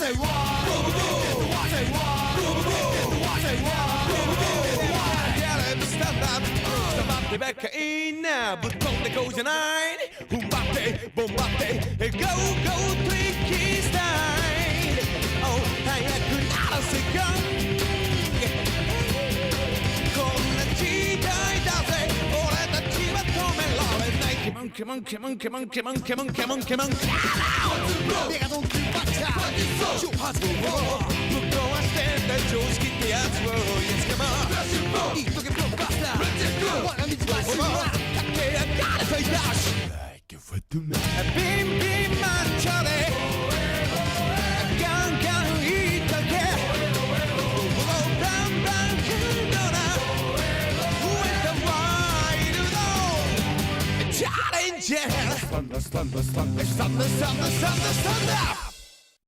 say what? Say what? Say what? Yeah, stand up. 스탑 앞에 있나 붙통 내 고전아이 훔바테 봄바테 go go tricky style oh 하얗군 알았을까 겁나 지다이다세 오래다 치마토멜 러브 나이 캐먼 내가 돈 긁박차 쇼하스고 부끄러워 스탠드 조식이 떼야죠 Yes come on 이쁘게 뽑았다 원하는지 마시라 각해야 가르쳐 야시 빈빈만 쳐내 깡깡 이탈게 빰빰 흘러나 With the wide no Challenge Stand up